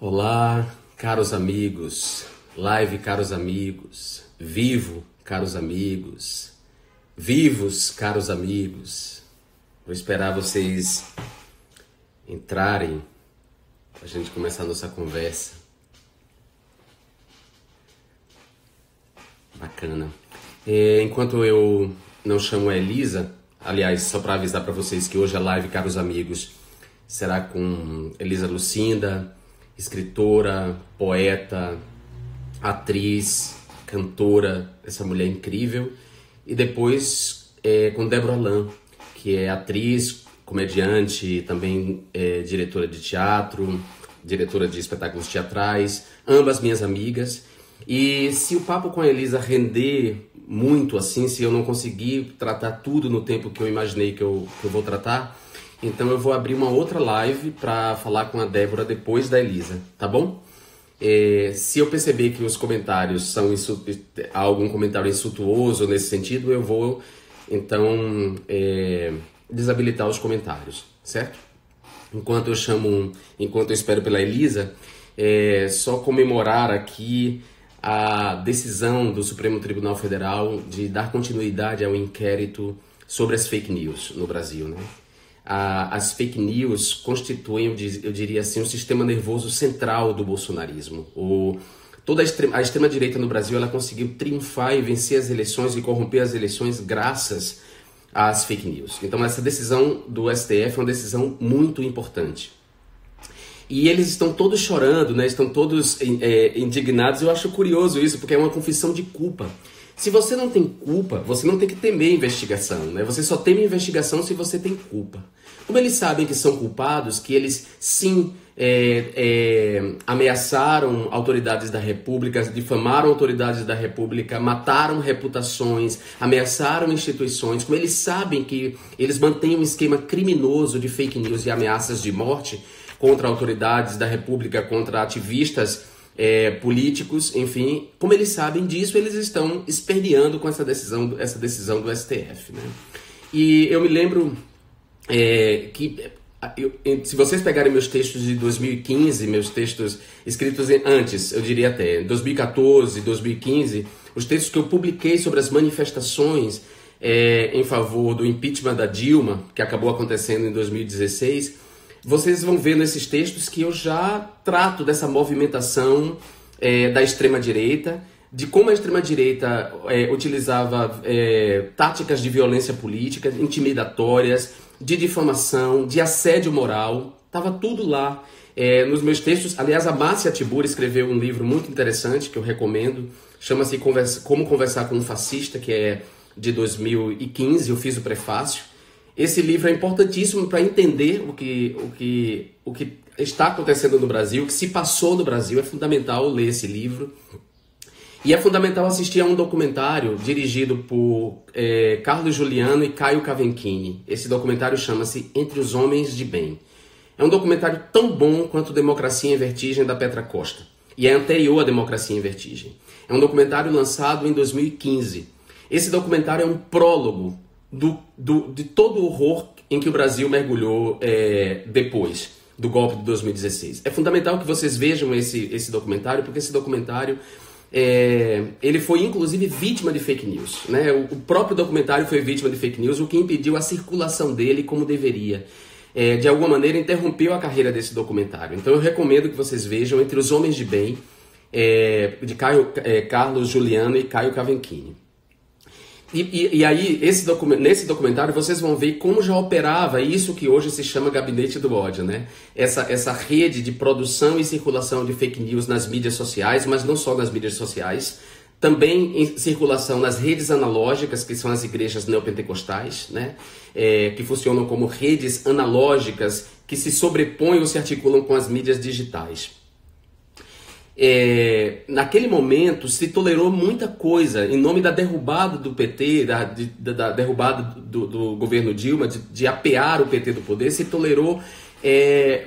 Olá, caros amigos, live, caros amigos, vivo, caros amigos, vivos, caros amigos. Vou esperar vocês entrarem para a gente começar a nossa conversa. Bacana. Enquanto eu não chamo a Elisa, aliás, só para avisar para vocês que hoje a live, caros amigos, será com Elisa Lucinda, escritora, poeta, atriz, cantora, essa mulher incrível. E depois com Débora Lan, que é atriz, comediante, também diretora de teatro, diretora de espetáculos teatrais, ambas minhas amigas. E se o papo com a Elisa render muito assim, se eu não conseguir tratar tudo no tempo que eu imaginei que eu vou tratar, então eu vou abrir uma outra live para falar com a Débora depois da Elisa, tá bom? Se eu perceber que os comentários são há algum comentário insultuoso nesse sentido, eu vou então desabilitar os comentários, certo? Enquanto eu espero pela Elisa, só comemorar aqui a decisão do Supremo Tribunal Federal de dar continuidade ao inquérito sobre as fake news no Brasil, né? As fake news constituem, eu diria assim, um sistema nervoso central do bolsonarismo. Toda a extrema-direita no Brasil ela conseguiu triunfar e vencer as eleições e corromper as eleições graças às fake news. Então essa decisão do STF é uma decisão muito importante. E eles estão todos chorando, né? Estão todos indignados. Eu acho curioso isso, porque é uma confissão de culpa. Se você não tem culpa, você não tem que temer investigação, né? Você só teme investigação se você tem culpa. Como eles sabem que são culpados, que eles sim ameaçaram autoridades da República, difamaram autoridades da República, mataram reputações, ameaçaram instituições, como eles sabem que eles mantêm um esquema criminoso de fake news e ameaças de morte contra autoridades da República, contra ativistas políticos, enfim, como eles sabem disso, eles estão esperneando com essa decisão do STF, né? E eu me lembro se vocês pegarem meus textos de 2015, meus textos escritos antes, eu diria até 2014, 2015, os textos que eu publiquei sobre as manifestações em favor do impeachment da Dilma, que acabou acontecendo em 2016, vocês vão ver nesses textos que eu já trato dessa movimentação da extrema-direita, de como a extrema-direita utilizava táticas de violência política, intimidatórias, de difamação, de assédio moral. Estava tudo lá nos meus textos. Aliás, a Márcia Tiburi escreveu um livro muito interessante que eu recomendo, chama-se Como Conversar com um Fascista, que é de 2015, eu fiz o prefácio. Esse livro é importantíssimo para entender o que está acontecendo no Brasil, o que se passou no Brasil. É fundamental ler esse livro. E é fundamental assistir a um documentário dirigido por Carlos Juliano e Caio Cavenchini. Esse documentário chama-se Entre os Homens de Bem. É um documentário tão bom quanto Democracia em Vertigem, da Petra Costa. E é anterior à Democracia em Vertigem. É um documentário lançado em 2015. Esse documentário é um prólogo de todo o horror em que o Brasil mergulhou depois do golpe de 2016. É fundamental que vocês vejam esse documentário, porque esse documentário ele foi inclusive vítima de fake news, né? O próprio documentário foi vítima de fake news, o que impediu a circulação dele como deveria. De alguma maneira interrompeu a carreira desse documentário. Então eu recomendo que vocês vejam Entre os Homens de Bem, de Carlos Juliano e Caio Cavenchini. E aí, nesse documentário, vocês vão ver como já operava isso que hoje se chama Gabinete do Ódio, né? Essa rede de produção e circulação de fake news nas mídias sociais, mas não só nas mídias sociais, também em circulação nas redes analógicas, que são as igrejas neopentecostais, né? Que funcionam como redes analógicas que se sobrepõem ou se articulam com as mídias digitais. Naquele momento se tolerou muita coisa em nome da derrubada do PT, da derrubada do governo Dilma, de apear o PT do poder. Se tolerou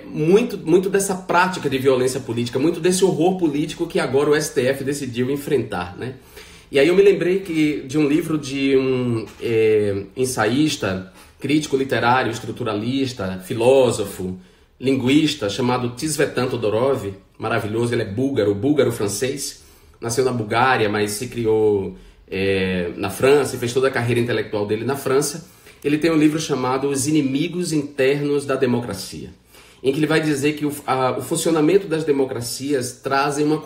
muito dessa prática de violência política, muito desse horror político que agora o STF decidiu enfrentar, né? E aí eu me lembrei de um livro de um ensaísta, crítico literário, estruturalista, filósofo, linguista chamado Tzvetan Todorov, maravilhoso. Ele é búlgaro francês, nasceu na Bulgária, mas se criou na França e fez toda a carreira intelectual dele na França. Ele tem um livro chamado Os Inimigos Internos da Democracia, em que ele vai dizer que o funcionamento das democracias traz uma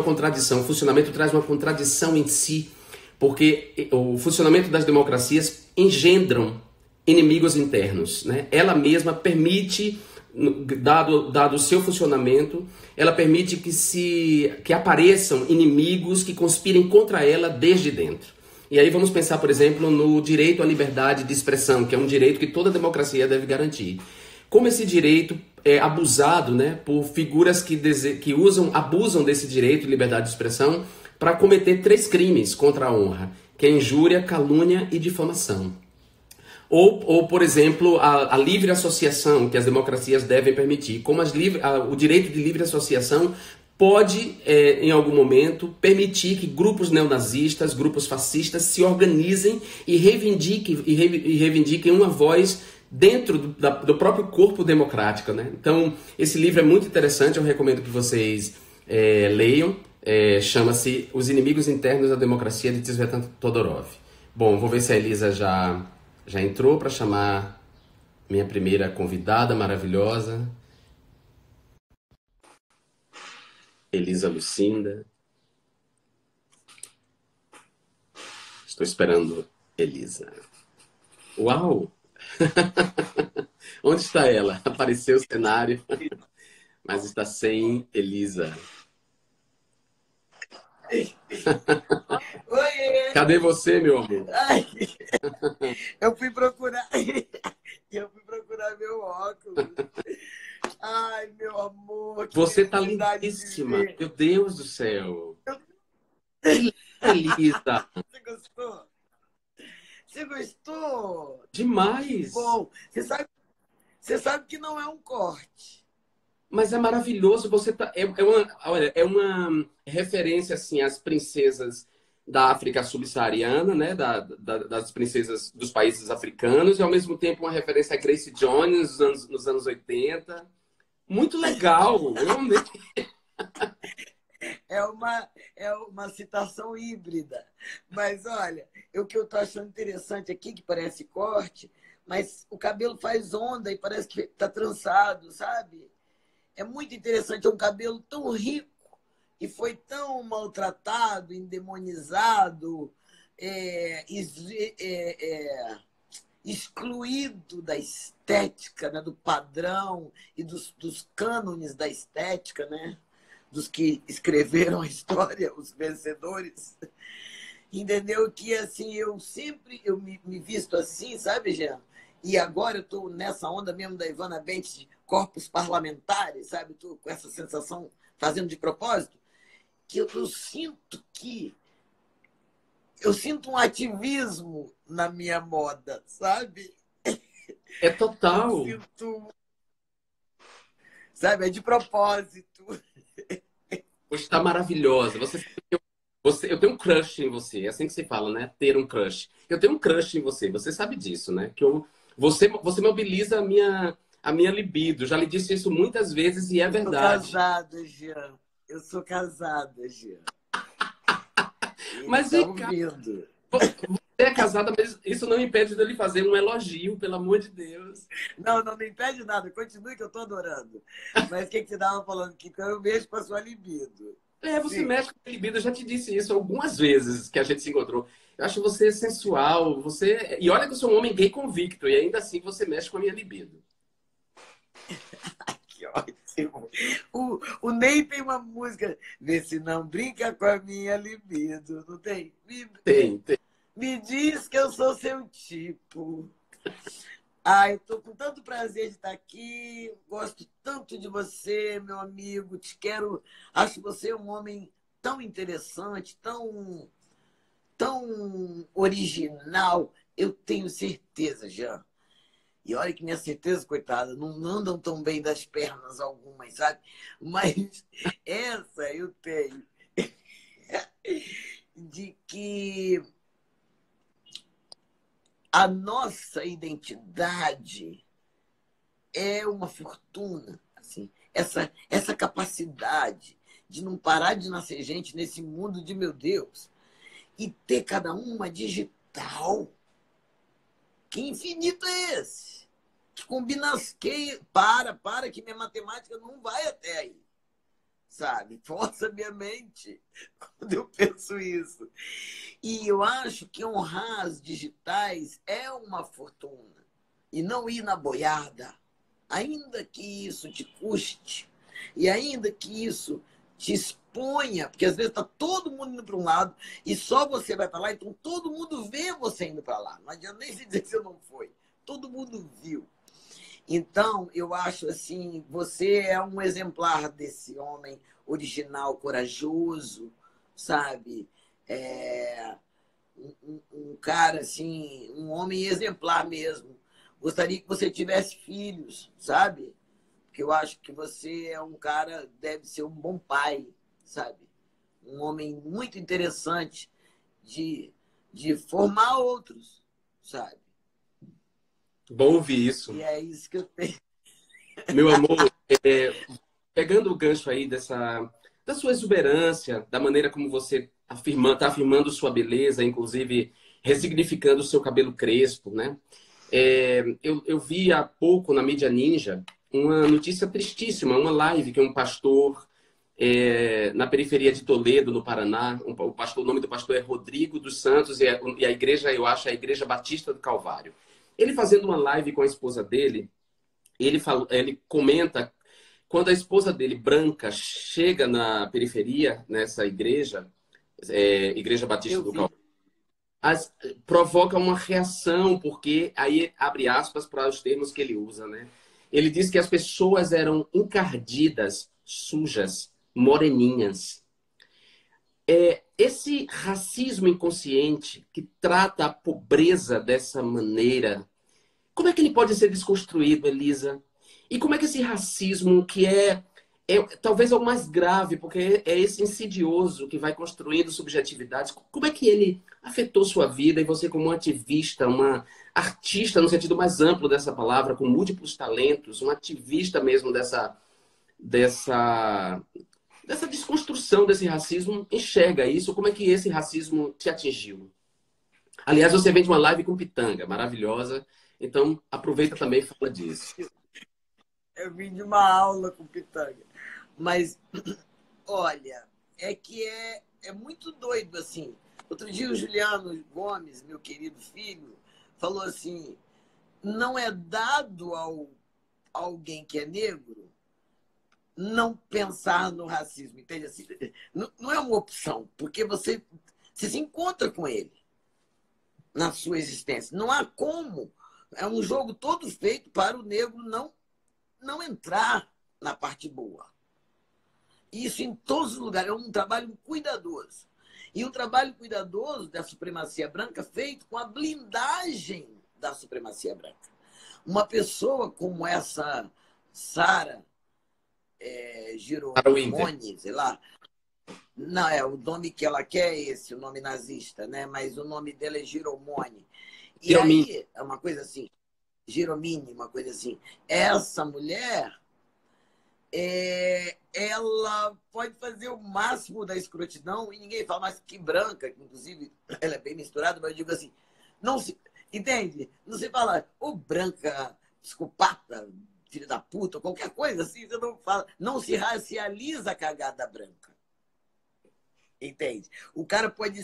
contradição. O funcionamento traz uma contradição em si, porque o funcionamento das democracias engendram inimigos internos, né? Ela mesma permite, dado o seu funcionamento, ela permite que apareçam inimigos que conspirem contra ela desde dentro. E aí vamos pensar, por exemplo, no direito à liberdade de expressão, que é um direito que toda democracia deve garantir. Como esse direito é abusado, né, por figuras que abusam desse direito de liberdade de expressão para cometer 3 crimes contra a honra, que é injúria, calúnia e difamação. Ou por exemplo, a livre associação, que as democracias devem permitir. Como o direito de livre associação pode, em algum momento, permitir que grupos neonazistas, grupos fascistas se organizem e reivindiquem uma voz dentro do próprio corpo democrático, né? Então, esse livro é muito interessante, eu recomendo que vocês leiam. Chama-se Os Inimigos Internos da Democracia, de Tzvetan Todorov. Bom, vou ver se a Elisa já entrou para chamar minha primeira convidada maravilhosa. Elisa Lucinda. Estou esperando Elisa. Uau! Onde está ela? Apareceu o cenário, mas está sem Elisa. Oi! Cadê você, meu amor? Ai, eu fui procurar. Eu fui procurar meu óculos. Ai, meu amor. Que Você tá felicidade de lindíssima. ver. Meu Deus do céu. Elisa. Você gostou? Você gostou? Que Demais. bom. Você sabe que não é um corte. Mas é maravilhoso. Você tá. Olha, é uma referência assim às princesas da África subsaariana, né? Das princesas dos países africanos, e ao mesmo tempo uma referência a Grace Jones nos anos 80. Muito legal. Eu amei. É uma citação híbrida. Mas olha, o que eu estou achando interessante aqui, que parece corte, mas o cabelo faz onda e parece que está trançado, sabe? É muito interessante, é um cabelo tão rico e foi tão maltratado, endemonizado, excluído da estética, né? Do padrão e dos cânones da estética, né? Dos que escreveram a história, os vencedores. Entendeu? Que assim, eu me visto assim, sabe, Jean? E agora eu estou nessa onda mesmo da Ivana Bentes de corpos parlamentares, sabe? Estou com essa sensação, fazendo de propósito, que eu sinto um ativismo na minha moda, sabe? É total. Eu sinto, sabe? É de propósito. Hoje está maravilhosa. Você sabe que eu tenho um crush em você. É assim que se fala, né? Ter um crush. Eu tenho um crush em você. Você sabe disso, né? Você mobiliza a minha libido. Já lhe disse isso muitas vezes e é verdade. Eu sou casada, Jean. Mas Então, vem cá, vindo. você é casada, mas isso não impede de eu lhe fazer um elogio, pelo amor de Deus. Não, não me impede nada. Continue que eu estou adorando. Mas o que você estava falando? Que eu mexo com a sua libido. Você Sim. mexe com a libido. Eu já te disse isso algumas vezes que a gente se encontrou. Eu acho você sensual. E olha que eu sou um homem gay convicto. E ainda assim você mexe com a minha libido. Que ótimo. O Ney tem uma música. Vê se não brinca com a minha libido. Não tem? Tem. Me diz que eu sou seu tipo. Eu estou com tanto prazer de estar aqui. Gosto tanto de você, meu amigo. Te quero. Acho você um homem tão interessante, tão original. Eu tenho certeza, Jean. E olha que minha certeza, coitada, não andam tão bem das pernas algumas, sabe? Mas essa eu tenho. De que a nossa identidade é uma fortuna. Assim, essa capacidade de não parar de nascer gente nesse mundo de meu Deus e ter cada uma digital. Que infinito é esse? Que combina que para que minha matemática não vai até aí. Sabe? Força minha mente quando eu penso isso. E eu acho que honrar as digitais é uma fortuna. E não ir na boiada. Ainda que isso te custe. E ainda que isso te exponha. Porque às vezes está todo mundo indo para um lado e só você vai para lá. Então todo mundo vê você indo para lá. Não adianta nem se dizer que você não foi. Todo mundo viu. Então, eu acho assim, você é um exemplar desse homem original, corajoso, sabe? Um cara, assim, um homem exemplar mesmo. Gostaria que você tivesse filhos, sabe? Porque eu acho que você é um cara, deve ser um bom pai, sabe? Um homem muito interessante de formar outros, sabe? Bom ouvir isso. E é isso que eu tenho. Meu amor, pegando o gancho aí da sua exuberância, da maneira como você está afirmando sua beleza, inclusive ressignificando o seu cabelo crespo, né? Eu vi há pouco na mídia Ninja uma notícia tristíssima, uma live que um pastor na periferia de Toledo, no Paraná, o nome do pastor é Rodrigo dos Santos e a igreja, eu acho, é a Igreja Batista do Calvário. Ele fazendo uma live com a esposa dele, ele comenta quando a esposa dele, branca, chega na periferia, nessa igreja, Igreja Batista Eu do vi. Calvário, provoca uma reação, porque aí abre aspas para os termos que ele usa, né? Ele diz que as pessoas eram encardidas, sujas, moreninhas. Esse racismo inconsciente que trata a pobreza dessa maneira, como é que ele pode ser desconstruído, Elisa? E como é que esse racismo, que talvez é o mais grave, porque é esse insidioso que vai construindo subjetividades, como é que ele afetou sua vida e você como uma ativista, uma artista no sentido mais amplo dessa palavra, com múltiplos talentos, um ativista mesmo dessa, dessa desconstrução desse racismo, enxerga isso? Como é que esse racismo te atingiu? Aliás, você vem de uma live com Pitanga, maravilhosa. Então, aproveita também e fala disso. Eu vim de uma aula com Pitanga. Mas, olha, é muito doido, assim. Outro dia o Juliano Gomes, meu querido filho, falou assim, não é dado a alguém que é negro não pensar no racismo, entende? Assim, não é uma opção, porque você se encontra com ele na sua existência. Não há como. É um jogo todo feito para o negro não entrar na parte boa. Isso em todos os lugares. É um trabalho cuidadoso. E um trabalho cuidadoso da supremacia branca feito com a blindagem da supremacia branca. Uma pessoa como essa Sara Para o Inter. Giromoni, sei lá. Não, o nome que ela quer é esse, o nome nazista, né? Mas o nome dela é Giromoni. E Giromini. aí, é uma coisa assim, Giromini, uma coisa assim. Essa mulher, ela pode fazer o máximo da escrotidão e ninguém fala, mas que branca, inclusive ela é bem misturada, mas eu digo assim, não se, entende? Não se fala, ô branca, psicopata, filho da puta, qualquer coisa assim, você não fala, não se racializa a cagada branca. Entende? O cara pode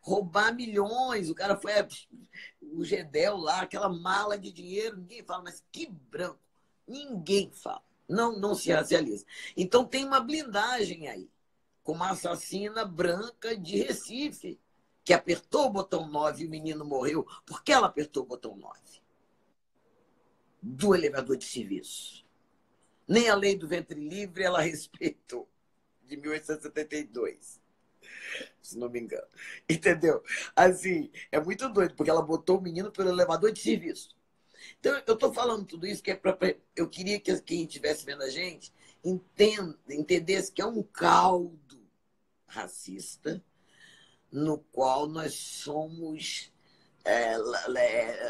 roubar milhões, o cara foi o Gedel lá, aquela mala de dinheiro, ninguém fala, mas que branco. Ninguém fala. Não se racializa. Então tem uma blindagem aí, com uma assassina branca de Recife, que apertou o botão 9 e o menino morreu. Por que ela apertou o botão 9? Do elevador de serviço. Nem a lei do ventre livre ela respeitou, de 1872. Se não me engano. Entendeu? Assim, é muito doido, porque ela botou o menino pelo elevador de serviço. Então, eu estou falando tudo isso que é eu queria que quem estivesse vendo a gente entendesse que é um caldo racista no qual nós somos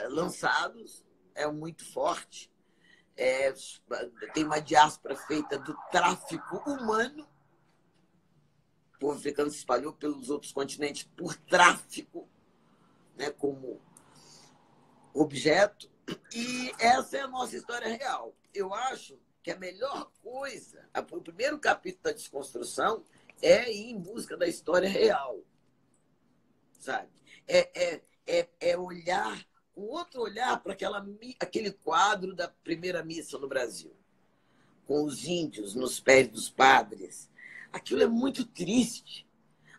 lançados, é muito forte, tem uma diáspora feita do tráfico humano. O povo africano se espalhou pelos outros continentes por tráfico, né, como objeto. E essa é a nossa história real. Eu acho que a melhor coisa, o primeiro capítulo da desconstrução é ir em busca da história real, sabe? É olhar com outro olhar para aquele quadro da primeira missa no Brasil, com os índios nos pés dos padres. Aquilo é muito triste.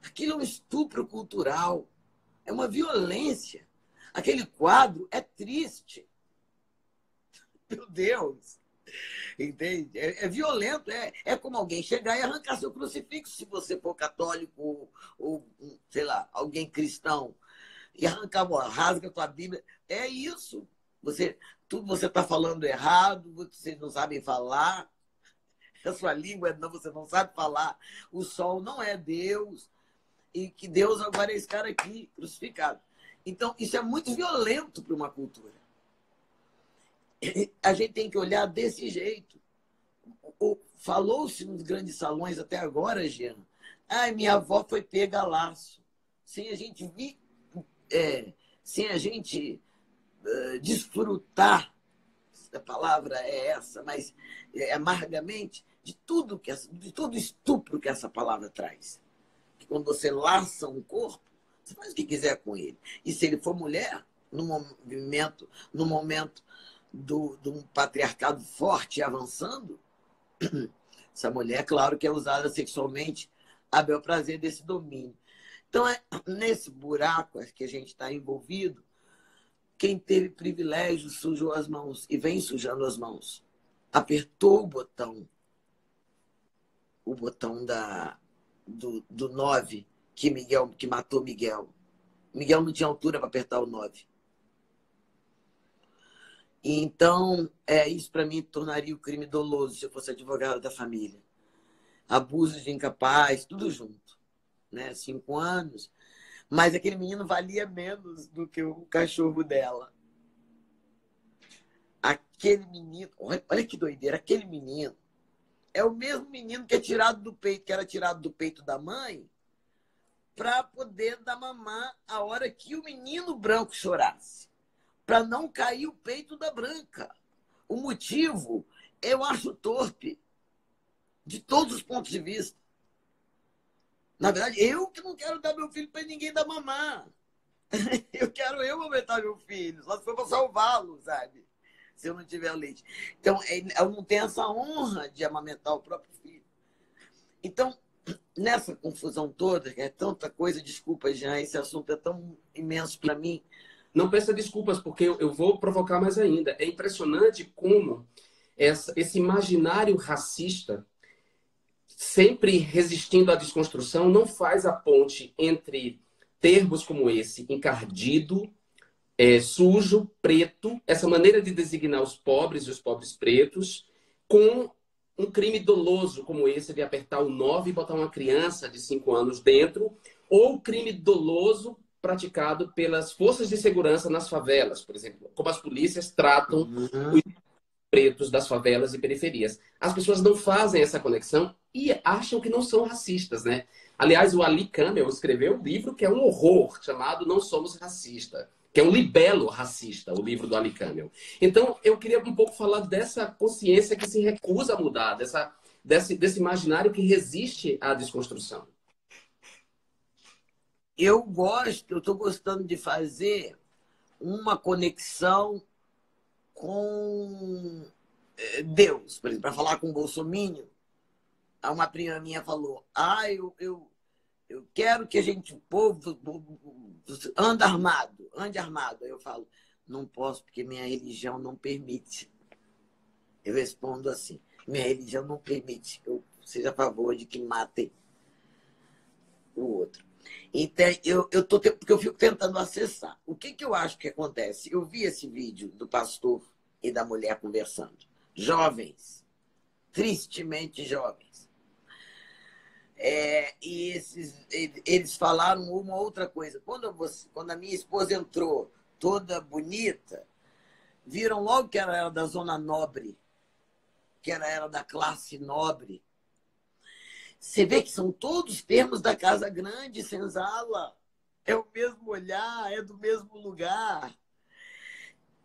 Aquilo é um estupro cultural. É uma violência. Aquele quadro é triste. Meu Deus! Entende? É violento. É como alguém chegar e arrancar seu crucifixo, se você for católico ou sei lá, alguém cristão, e arrancar, rasga a tua Bíblia. É isso. Tudo você está falando errado, vocês não sabem falar, a sua língua não, você não sabe falar, o sol não é Deus, e que Deus agora é esse cara aqui, crucificado. Então, isso é muito violento para uma cultura. A gente tem que olhar desse jeito. Falou-se nos grandes salões até agora, Jean. Minha avó foi pega a laço. Sem a gente desfrutar, a palavra é essa, mas amargamente, de todo estupro que essa palavra traz. Que quando você laça um corpo, você faz o que quiser com ele. E se ele for mulher, no momento de um patriarcado forte e avançando, essa mulher, claro que é usada sexualmente a bel prazer desse domínio. Então, nesse buraco que a gente está envolvido, quem teve privilégio sujou as mãos e vem sujando as mãos. Apertou o botão do 9 que matou Miguel. Miguel não tinha altura para apertar o 9. Então, isso para mim tornaria o crime doloso se eu fosse advogado da família. Abuso de incapaz, tudo junto. Né? 5 anos. Mas aquele menino valia menos do que o cachorro dela. Aquele menino, olha que doideira, aquele menino é o mesmo menino que era tirado do peito da mãe para poder dar mamar a hora que o menino branco chorasse, para não cair o peito da branca. O motivo eu acho torpe, de todos os pontos de vista. Na verdade, eu que não quero dar meu filho para ninguém dar mamar. Eu quero aumentar meu filho, só se for para salvá-lo, sabe? Se eu não tiver leite. Então, eu não tenho essa honra de amamentar o próprio filho. Então, nessa confusão toda, que é tanta coisa, desculpa, Jean, esse assunto é tão imenso para mim. Não peça desculpas, porque eu vou provocar mais ainda. É impressionante como esse imaginário racista, sempre resistindo à desconstrução, não faz a ponte entre termos como esse, encardido, sujo, preto, essa maneira de designar os pobres e os pobres pretos, com um crime doloso como esse de apertar o 9 e botar uma criança de 5 anos dentro, ou crime doloso praticado pelas forças de segurança nas favelas, por exemplo, como as polícias tratam os pretos das favelas e periferias. As pessoas não fazem essa conexão e acham que não são racistas, né? Aliás, o Ali Camel escreveu um livro que é um horror, chamado Não Somos Racistas, que é um libelo racista, o livro do Ali Camel. Então, eu queria um pouco falar dessa consciência que se recusa a mudar, desse imaginário que resiste à desconstrução. Eu estou gostando de fazer uma conexão com Deus. Por exemplo, para falar com o Bolsominion, uma prima minha falou, eu quero que o povo ande armado. Aí eu falo, não posso, porque minha religião não permite. Eu respondo assim, minha religião não permite que eu seja a favor de que matem o outro. Então, porque eu fico tentando acessar. O que eu acho que acontece? Eu vi esse vídeo do pastor e da mulher conversando. Jovens, tristemente jovens. E eles falaram uma outra coisa. Quando a minha esposa entrou toda bonita, viram logo que ela era da Zona Nobre que era da classe nobre. Você vê que são todos termos da casa grande, senzala. É o mesmo olhar, é do mesmo lugar.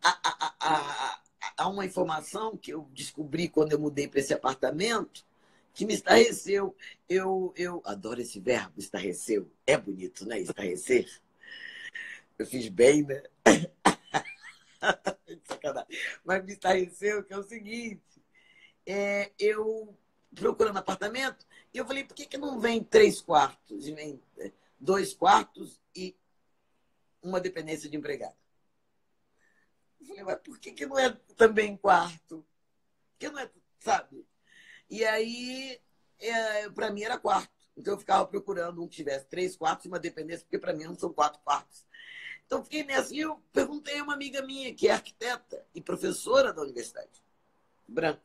Há uma informação que eu descobri quando eu mudei para esse apartamento que me estarreceu. Eu adoro esse verbo, estarreceu. É bonito, né? Estarrecer. Eu fiz bem, né? Sacanagem. Mas me estarreceu que é o seguinte. Eu procurando apartamento, e eu falei, por que não vem 3 quartos? E vem 2 quartos e uma dependência de empregada. Eu falei, mas por que não é também quarto? Por que não é, sabe? E aí, para mim era quarto. Então eu ficava procurando um que tivesse 3 quartos e uma dependência, porque para mim não são 4 quartos. Então fiquei nessa e eu perguntei a uma amiga minha, que é arquiteta e professora da universidade, branca.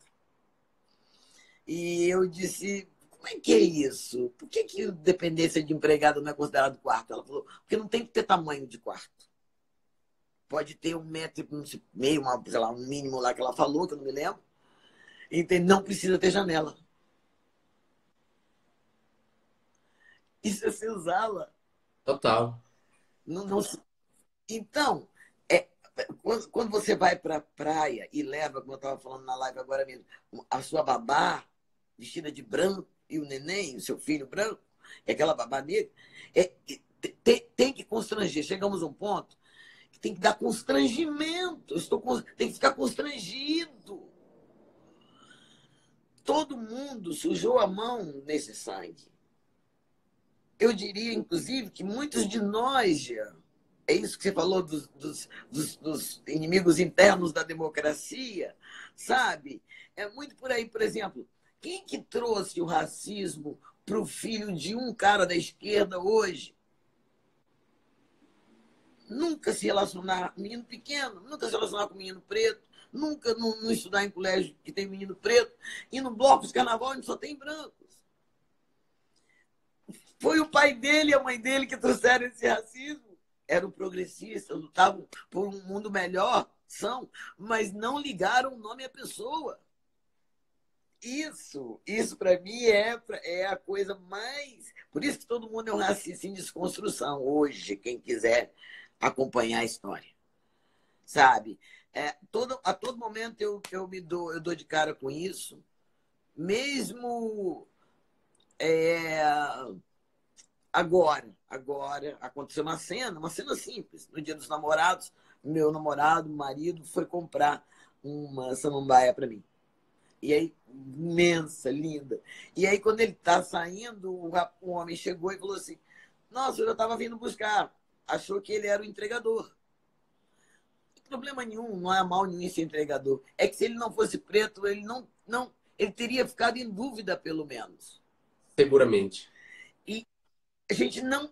E eu disse, como é que é isso? Por que dependência de empregado não é considerado quarto? Ela falou, porque não tem que ter tamanho de quarto. Pode ter 1,5 metro, sei lá, um mínimo lá que ela falou, que eu não me lembro. Então, não precisa ter janela. Isso é senzala. Total. Não. Então, quando você vai para a praia e leva, como eu estava falando na live agora mesmo, a sua babá vestida de branco e o neném, o seu filho branco, aquela babá negra, tem que constranger. Chegamos a um ponto que tem que dar constrangimento. Tem que ficar constrangido. Todo mundo sujou a mão nesse sangue. Eu diria, inclusive, que muitos de nós, Jean, é isso que você falou dos inimigos internos da democracia, sabe? É muito por aí, por exemplo, quem que trouxe o racismo para o filho de um cara da esquerda hoje? Nunca se relacionar com menino pequeno, nunca se relacionar com menino preto, nunca não estudar em colégio que tem menino preto, e no bloco de carnaval a gente só tem brancos. Foi o pai dele e a mãe dele que trouxeram esse racismo. Eram progressistas, lutavam por um mundo melhor, mas não ligaram o nome à pessoa. Isso para mim é a coisa mais... Por isso que todo mundo é um racista em desconstrução hoje, quem quiser acompanhar a história. Sabe? A todo momento eu dou de cara com isso, mesmo agora aconteceu uma cena simples. No Dia dos Namorados, meu namorado, marido, foi comprar uma samambaia para mim. E aí, imensa, linda. E aí, quando ele está saindo, o homem chegou e falou assim, nossa, eu já estava vindo buscar. Achou que ele era o entregador. Não tem problema nenhum, não há mal nenhum em ser entregador. É que se ele não fosse preto, ele ele teria ficado em dúvida, pelo menos. Seguramente. E a gente não...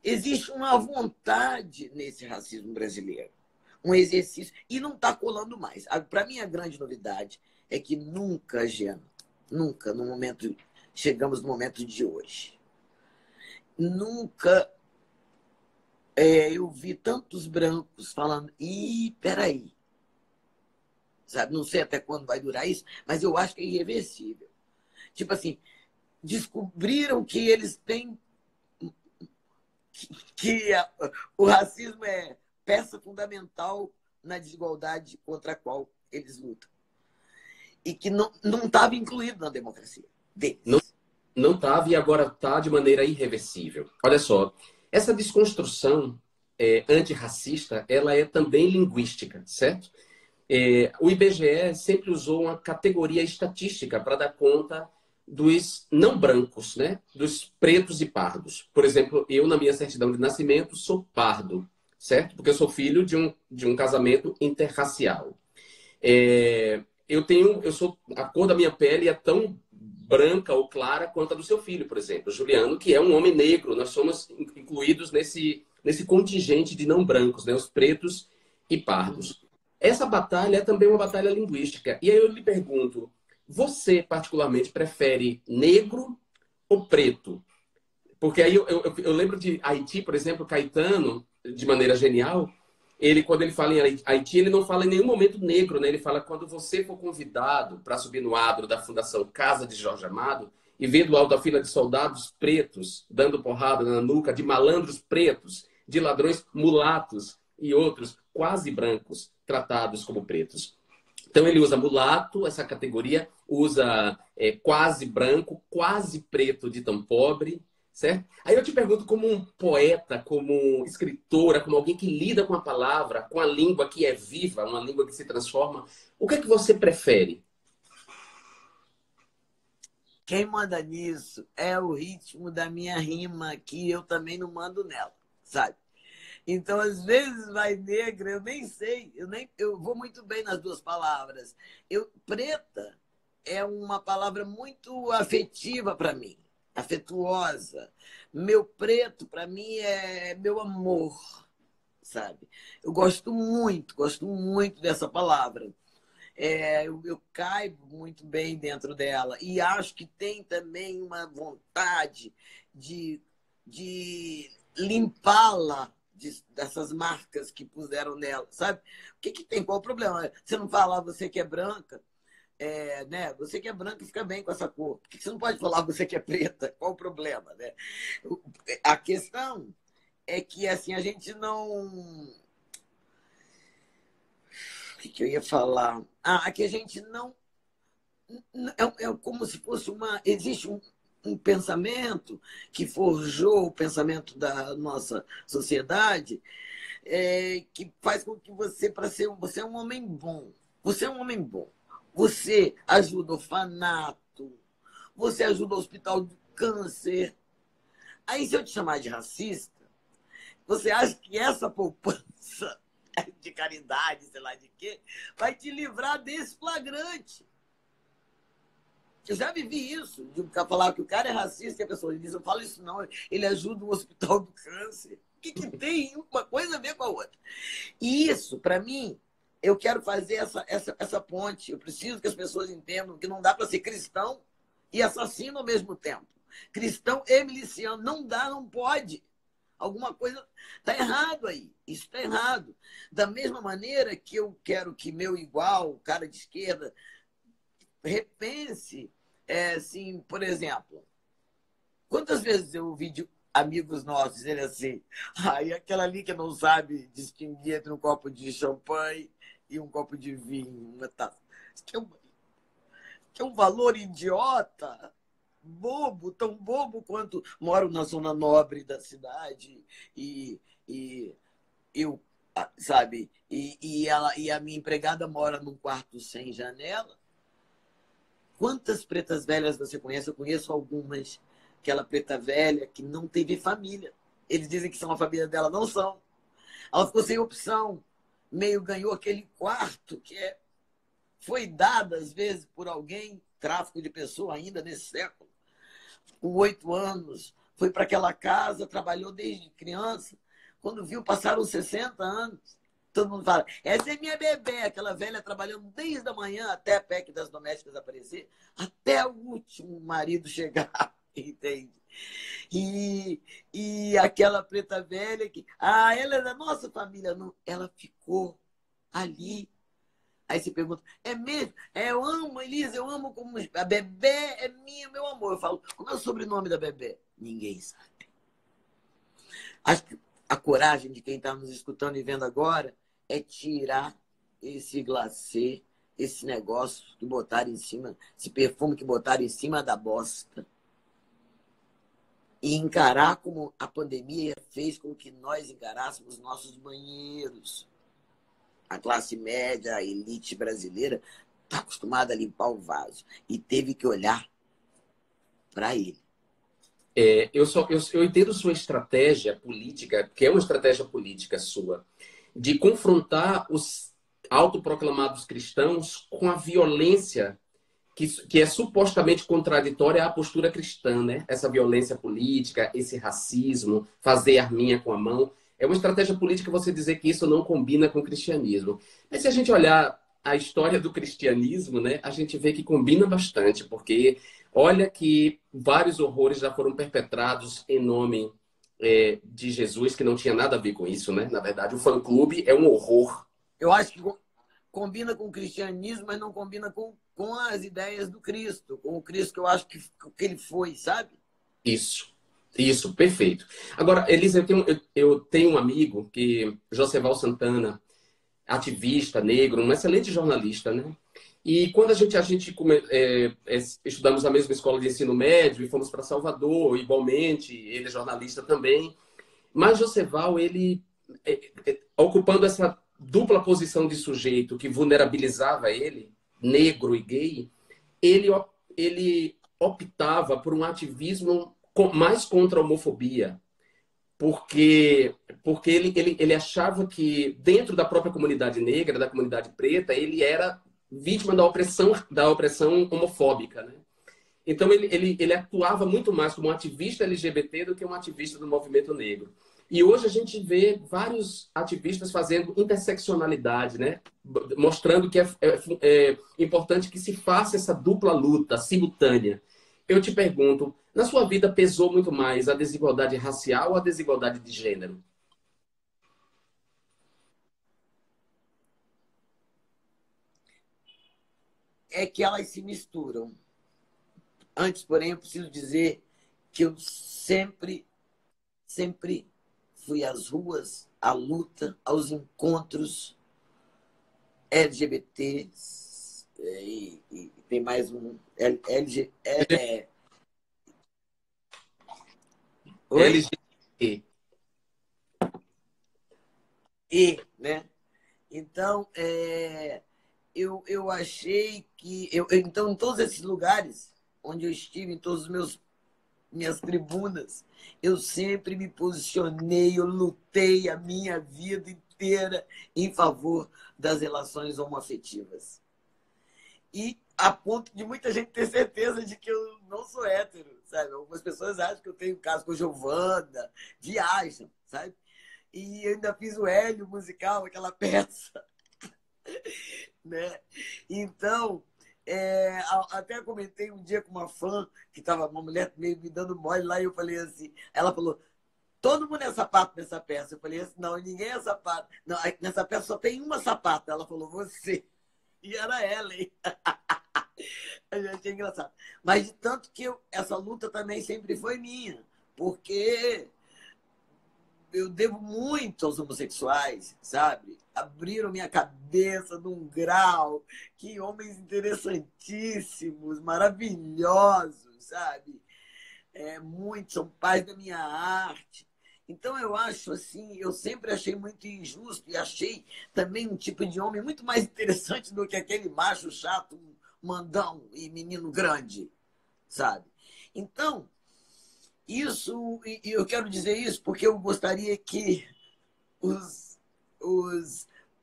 Existe uma vontade nesse racismo brasileiro. Um exercício. E não está colando mais. Para mim, a grande novidade é que nunca, Jean, nunca, chegamos no momento de hoje. Nunca eu vi tantos brancos falando, peraí. Sabe, não sei até quando vai durar isso, mas eu acho que é irreversível. Tipo assim, descobriram que eles têm o racismo é peça fundamental na desigualdade contra a qual eles lutam. E que não estava incluído na democracia deles. Não estava e agora está de maneira irreversível. Olha só, essa desconstrução antirracista, ela é também linguística, certo? O IBGE sempre usou uma categoria estatística para dar conta dos não brancos, né? Dos pretos e pardos. Por exemplo, eu, na minha certidão de nascimento, sou pardo, certo? Porque eu sou filho de um casamento interracial. A cor da minha pele é tão branca ou clara quanto a do seu filho, por exemplo, Juliano, que é um homem negro. Nós somos incluídos nesse contingente de não brancos, né? Os pretos e pardos. Essa batalha é também uma batalha linguística. E aí eu lhe pergunto, você, particularmente, prefere negro ou preto? Porque aí eu lembro de Haiti, por exemplo, Caetano, de maneira genial, Ele, quando ele fala em Haiti, ele não fala em nenhum momento negro, né? Ele fala quando você for convidado para subir no adro da Fundação Casa de Jorge Amado e vendo alto a fila de soldados pretos dando porrada na nuca de malandros pretos, de ladrões mulatos e outros quase brancos tratados como pretos. Então ele usa mulato, essa categoria, usa quase branco, quase preto de tão pobre, certo? Aí eu te pergunto, como um poeta, como escritora, como alguém que lida com a palavra, com a língua que é viva, uma língua que se transforma, o que é que você prefere? Quem manda nisso é o ritmo da minha rima, que eu também não mando nela, sabe? Então, às vezes, vai negra, eu nem sei, eu vou muito bem nas duas palavras. Preta é uma palavra muito afetiva para mim, afetuosa. Meu preto, para mim, é meu amor, sabe? Eu gosto muito dessa palavra. Eu caibo muito bem dentro dela. E acho que tem também uma vontade de limpá-la dessas marcas que puseram nela, sabe? O que tem? Qual o problema? Você não fala você que é branca, né? Você que é branca fica bem com essa cor. Por que você não pode falar você que é preta? Qual o problema, né? A questão é que assim a gente não. O que eu ia falar? Que a gente não. É como se fosse uma. Existe um pensamento que forjou o pensamento da nossa sociedade, que faz com que você, você é um homem bom. Você é um homem bom. Você ajuda o orfanato, você ajuda o hospital do câncer. Aí, se eu te chamar de racista, você acha que essa poupança de caridade, sei lá de quê, vai te livrar desse flagrante? Eu já vivi isso, de falar que o cara é racista e a pessoa diz, eu falo isso não, ele ajuda o hospital do câncer. O que tem uma coisa a ver com a outra? E isso, para mim, eu quero fazer essa ponte. Eu preciso que as pessoas entendam que não dá para ser cristão e assassino ao mesmo tempo. Cristão e miliciano. Não dá, não pode. Alguma coisa está errado aí. Isso está errado. Da mesma maneira que eu quero que meu igual, o cara de esquerda, repense, assim, por exemplo, quantas vezes eu ouvi de amigos nossos dizerem assim, e aquela ali que não sabe distinguir entre um copo de champanhe e um copo de vinho, uma taça. Que é um valor idiota, bobo, tão bobo quanto moro na zona nobre da cidade e eu, sabe, e a minha empregada mora num quarto sem janela. Quantas pretas velhas você conhece? Eu conheço algumas. Aquela preta velha que não teve família. Eles dizem que são a família dela, não são. Ela ficou sem opção. Meio ganhou aquele quarto que foi dado, às vezes, por alguém, tráfico de pessoa ainda nesse século. Com 8 anos, foi para aquela casa, trabalhou desde criança. Quando viu, passaram 60 anos. Todo mundo fala, essa é minha bebê, aquela velha trabalhando desde a manhã até a PEC das domésticas aparecer, até o último marido chegar, entende? E aquela preta velha que, ela é da nossa família, não, ela ficou ali. Aí você pergunta, é mesmo? Eu amo, Elisa, eu amo como a bebê é minha, meu amor. Eu falo, como é o sobrenome da bebê? Ninguém sabe. Acho que a coragem de quem está nos escutando e vendo agora é tirar esse glacê, esse negócio que botaram em cima, esse perfume que botaram em cima da bosta. E encarar como a pandemia fez com que nós encarássemos nossos banheiros. A classe média, a elite brasileira, está acostumada a limpar o vaso. E teve que olhar para ele. Eu entendo sua estratégia política, que é uma estratégia política sua, de confrontar os autoproclamados cristãos com a violência que é supostamente contraditória à postura cristã, né? Essa violência política, esse racismo, fazer arminha com a mão. É uma estratégia política você dizer que isso não combina com o cristianismo. Mas se a gente olhar a história do cristianismo, né, a gente vê que combina bastante, porque olha que vários horrores já foram perpetrados em nome de Jesus, que não tinha nada a ver com isso, né? Na verdade, o fã-clube é um horror. Eu acho que combina com o cristianismo, mas não combina com as ideias do Cristo, com o Cristo que eu acho que ele foi, sabe? Isso, perfeito. Agora, Elisa, eu tenho um amigo que, Joseval Santana, ativista negro, um excelente jornalista, né? E quando estudamos na mesma escola de ensino médio e fomos para Salvador, igualmente, ele é jornalista também, mas Joseval, ele, ocupando essa dupla posição de sujeito que vulnerabilizava ele, negro e gay, ele, ele optava por um ativismo mais contra a homofobia, porque, porque ele achava que dentro da própria comunidade negra, da comunidade preta, ele era vítima da opressão homofóbica, né? Então ele atuava muito mais como um ativista LGBT do que um ativista do movimento negro. E hoje a gente vê vários ativistas fazendo interseccionalidade, né? Mostrando que é importante que se faça essa dupla luta simultânea. Eu te pergunto, na sua vida pesou muito mais a desigualdade racial ou a desigualdade de gênero? É que elas se misturam. Antes, porém, eu preciso dizer que eu sempre fui às ruas, à luta, aos encontros LGBTs, e tem mais um oi? LGBT. Né? Então, eu achei que então, em todos esses lugares onde eu estive, em todos os minhas tribunas, eu sempre me posicionei, eu lutei a minha vida inteira em favor das relações homoafetivas. E a ponto de muita gente ter certeza de que eu não sou hétero, sabe? Algumas pessoas acham que eu tenho caso com Giovana, viajam, sabe? E eu ainda fiz o Hélio musical, aquela peça, né? Então, até comentei um dia com uma fã, que estava uma mulher meio me dando mole lá, e eu falei assim, ela falou, todo mundo é sapato nessa peça. Eu falei assim, não, ninguém é sapato. Não, nessa peça só tem uma sapata. Ela falou, você. E era ela, hein? A gente é engraçado. Mas de tanto que essa luta também sempre foi minha, porque eu devo muito aos homossexuais, sabe? Abriram minha cabeça num grau, que homens interessantíssimos, maravilhosos, sabe? Muitos são pais da minha arte. Então eu acho assim, eu sempre achei muito injusto e achei também um tipo de homem muito mais interessante do que aquele macho chato, mandão e menino grande, sabe? Então, isso, e eu quero dizer isso porque eu gostaria que os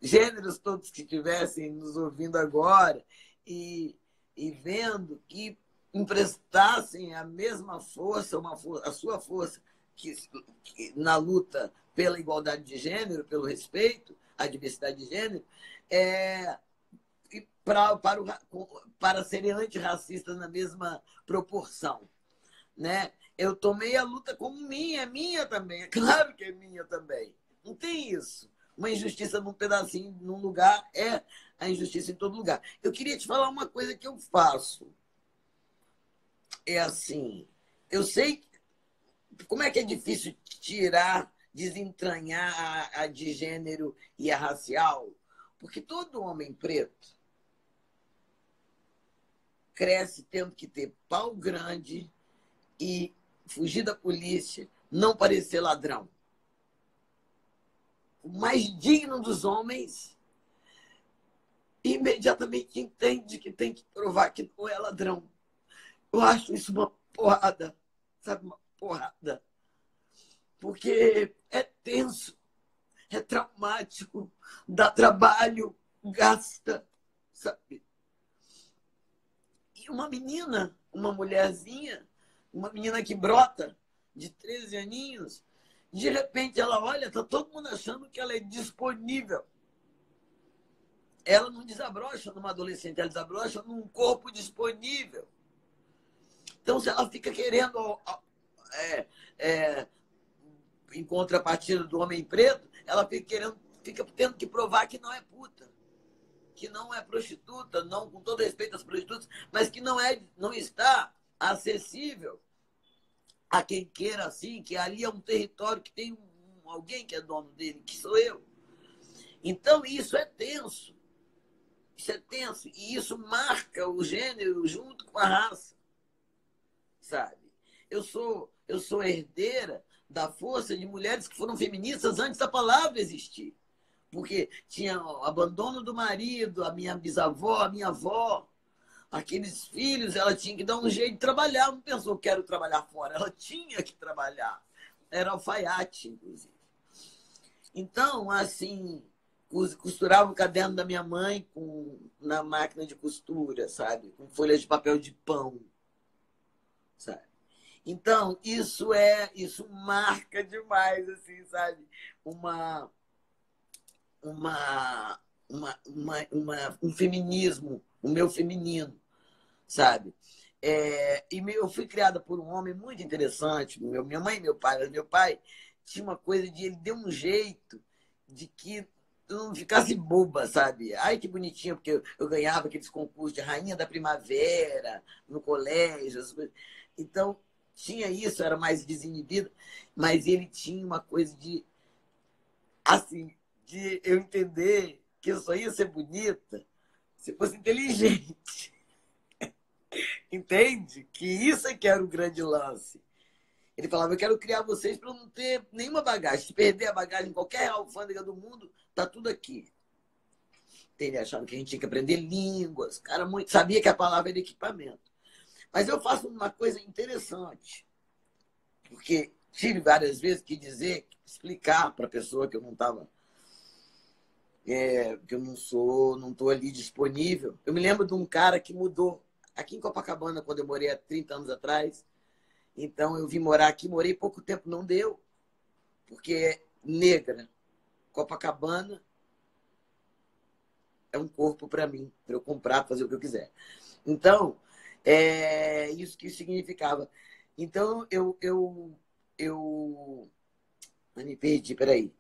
gêneros todos que estivessem nos ouvindo agora e, e vendo que emprestassem a mesma força, a sua força na luta pela igualdade de gênero, pelo respeito à diversidade de gênero, para serem antirracistas na mesma proporção, né? Eu tomei a luta como minha também. É claro que é minha também. Não tem isso. Uma injustiça num pedacinho, num lugar, é a injustiça em todo lugar. Eu queria te falar uma coisa que eu faço. É assim, eu sei como é que é difícil tirar, desentranhar a de gênero e a racial, porque todo homem preto cresce tendo que ter pau grande e fugir da polícia, não parecer ladrão. O mais digno dos homens imediatamente entende que tem que provar que não é ladrão. Eu acho isso uma porrada, sabe? Uma porrada. Porque é tenso, é traumático, dá trabalho, gasta, sabe? E uma menina, uma mulherzinha, uma menina que brota de 13 aninhos, de repente ela olha, tá todo mundo achando que ela é disponível. Ela não desabrocha numa adolescente, ela desabrocha num corpo disponível. Então, se ela fica querendo em contrapartida do homem preto, ela fica tendo que provar que não é puta, que não é prostituta, não com todo respeito às prostitutas, mas que não está acessível a quem queira assim, que ali é um território que tem alguém que é dono dele, que sou eu. Então, isso é tenso. Isso é tenso. E isso marca o gênero junto com a raça. Sabe? Eu sou herdeira da força de mulheres que foram feministas antes da palavra existir. Porque tinha o abandono do marido, a minha bisavó, a minha avó, aqueles filhos, ela tinha que dar um jeito de trabalhar. Não pensou, quero trabalhar fora. Ela tinha que trabalhar. Era alfaiate, inclusive. Então, assim, costurava o caderno da minha mãe na máquina de costura, sabe? Com folhas de papel de pão, sabe? Então, isso marca demais, assim, sabe? Um feminismo, o meu feminino, sabe? Eu fui criada por um homem muito interessante, minha mãe e meu pai. Mas meu pai tinha uma coisa de ele deu um jeito de que eu não ficasse boba, sabe? Ai, que bonitinho, porque eu ganhava aqueles concursos de rainha da primavera no colégio, as coisas. Então, tinha isso, era mais desinibido, mas ele tinha uma coisa de, assim, de eu entender que eu só ia ser bonita se fosse inteligente. Entende? Que isso é que era o grande lance. Ele falava, eu quero criar vocês para não ter nenhuma bagagem. Se perder a bagagem em qualquer alfândega do mundo, tá tudo aqui. Ele achava que a gente tinha que aprender línguas. Cara, sabia que a palavra era equipamento. Mas eu faço uma coisa interessante. Porque tive várias vezes que explicar para a pessoa que eu não estava... que eu não estou ali disponível. Eu me lembro de um cara que mudou aqui em Copacabana, quando eu morei há 30 anos atrás. Então, eu vim morar aqui, morei pouco tempo, não deu, porque é negra. Copacabana é um corpo para mim, para eu comprar, fazer o que eu quiser. Então, isso que significava. Então, eu me perdi, peraí.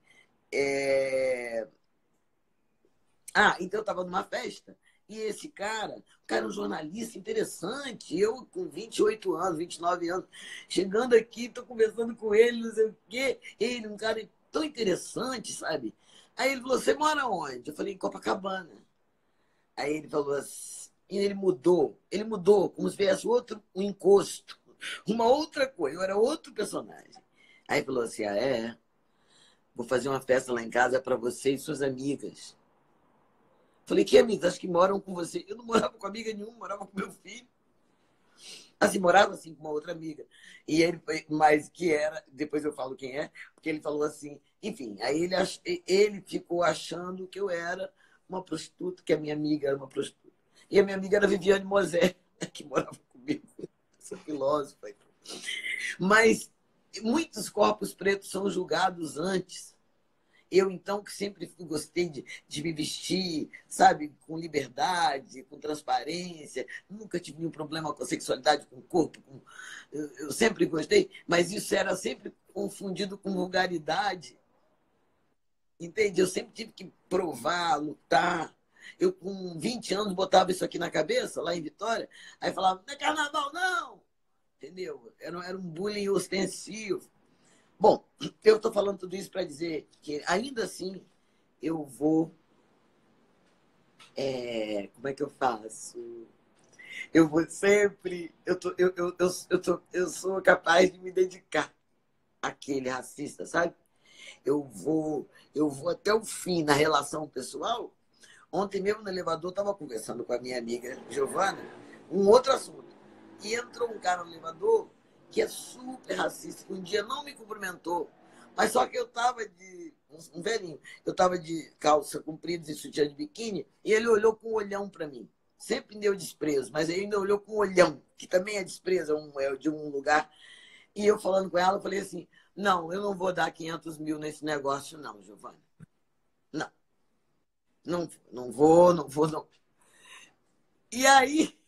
Então eu estava numa festa e esse cara é um jornalista interessante, eu com 28 anos, 29 anos, chegando aqui, estou conversando com ele, não sei o quê, ele, um cara tão interessante, sabe? Aí ele falou, você mora onde? Eu falei, em Copacabana. Aí ele falou assim, e ele mudou, como se tivesse um encosto, uma outra coisa, eu era outro personagem. Aí ele falou assim, vou fazer uma festa lá em casa para você e suas amigas. Falei, que amigas? Acho que moram com você. Eu não morava com amiga nenhuma, morava com meu filho. Assim, morava assim com uma outra amiga. E ele, mas que era, depois eu falo quem é, porque ele falou assim, enfim, aí ele ficou achando que eu era uma prostituta, que a minha amiga era uma prostituta. E a minha amiga era Viviane Mosé, que morava comigo, essa filósofa. Mas muitos corpos pretos são julgados antes. Eu, então, que sempre gostei de me vestir, sabe, com liberdade, com transparência, nunca tive nenhum problema com a sexualidade, com o corpo, eu sempre gostei, mas isso era sempre confundido com vulgaridade. Entende? Eu sempre tive que provar, lutar. Eu, com 20 anos, botava isso aqui na cabeça, lá em Vitória, aí falava, não é carnaval, não! Entendeu? Era um bullying ostensivo. Bom, eu estou falando tudo isso para dizer que, ainda assim, eu vou... como é que eu faço? Eu vou sempre... Eu sou capaz de me dedicar àquele racista, sabe? Eu vou até o fim na relação pessoal. Ontem mesmo no elevador, estava conversando com a minha amiga Giovana, um outro assunto. E entrou um cara no elevador que é super racista, que um dia não me cumprimentou, mas só que eu estava um velhinho, eu estava de calça comprida e sutiã de biquíni, e ele olhou com um olhão para mim. Sempre deu desprezo, mas ele ainda olhou com um olhão, que também é desprezo, é de um lugar. E eu falando com ela, eu falei assim, não, eu não vou dar 500 mil nesse negócio não, Giovana. Não vou, não. E aí,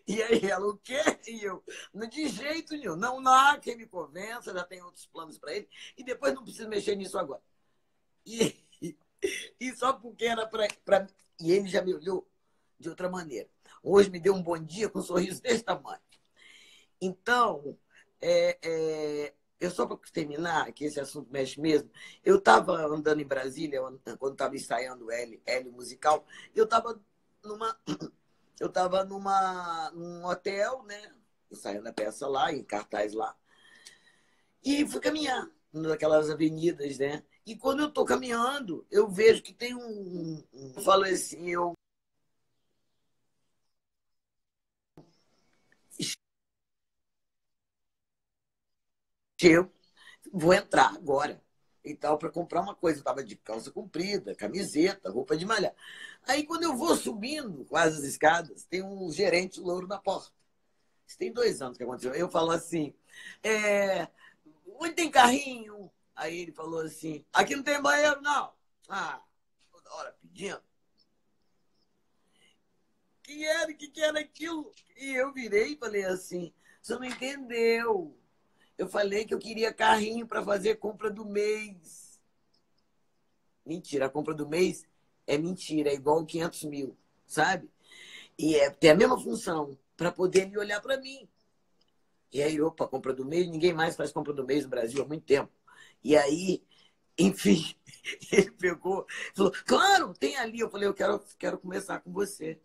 E aí ela, o quê? E eu, não de jeito nenhum. Não, não há quem me convença, já tem outros planos para ele. E depois não preciso mexer nisso agora. E, e só porque era para... E ele já me olhou de outra maneira. Hoje me deu um bom dia com um sorriso desse tamanho. Então, eu só para terminar, que esse assunto mexe mesmo, eu estava andando em Brasília, quando estava ensaiando o Hélio musical, eu estava numa... Eu estava num hotel, né? Ensaiando a peça lá, em cartaz lá. E fui caminhar naquelas avenidas, né? E quando eu estou caminhando, eu vejo que tem eu falo assim, eu vou entrar agora e tal para comprar uma coisa. Eu estava de calça comprida, camiseta, roupa de malhar. Aí quando eu vou subindo quase as escadas, tem um gerente louro na porta. Isso tem 2 anos que aconteceu. Eu falo assim, onde tem carrinho? Aí ele falou assim, aqui não tem banheiro, não. Ah, toda hora pedindo. Que era aquilo? E eu virei e falei assim, você não entendeu. Eu falei que eu queria carrinho para fazer compra do mês. Mentira, a compra do mês é mentira, é igual 500 mil, sabe? E tem a mesma função, para poder ele olhar para mim. E aí, opa, compra do mês, ninguém mais faz compra do mês no Brasil há muito tempo. E aí, enfim, ele pegou, falou, claro, tem ali. Eu falei, eu quero começar com você.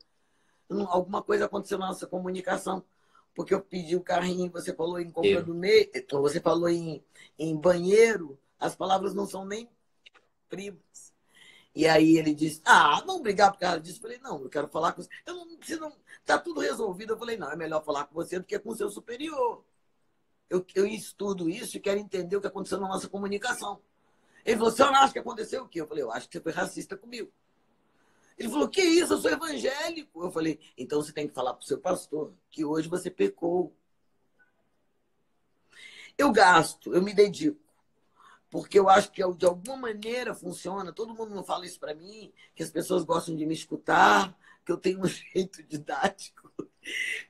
Alguma coisa aconteceu na nossa comunicação, porque eu pedi o carrinho, você falou em compra do mês, então você falou em banheiro, as palavras não são nem primas. E aí ele disse, não brigar por causa disso. Eu falei, não, eu quero falar com você. Eu não preciso, tá tudo resolvido. Eu falei, não, é melhor falar com você do que com o seu superior. Eu estudo isso e quero entender o que aconteceu na nossa comunicação. Ele falou, você não acha que aconteceu o quê? Eu falei, eu acho que você foi racista comigo. Ele falou, que isso, eu sou evangélico. Eu falei, então você tem que falar para o seu pastor que hoje você pecou. Eu gasto, eu me dedico. Porque eu acho que de alguma maneira funciona. Todo mundo não fala isso para mim, que as pessoas gostam de me escutar, que eu tenho um jeito didático.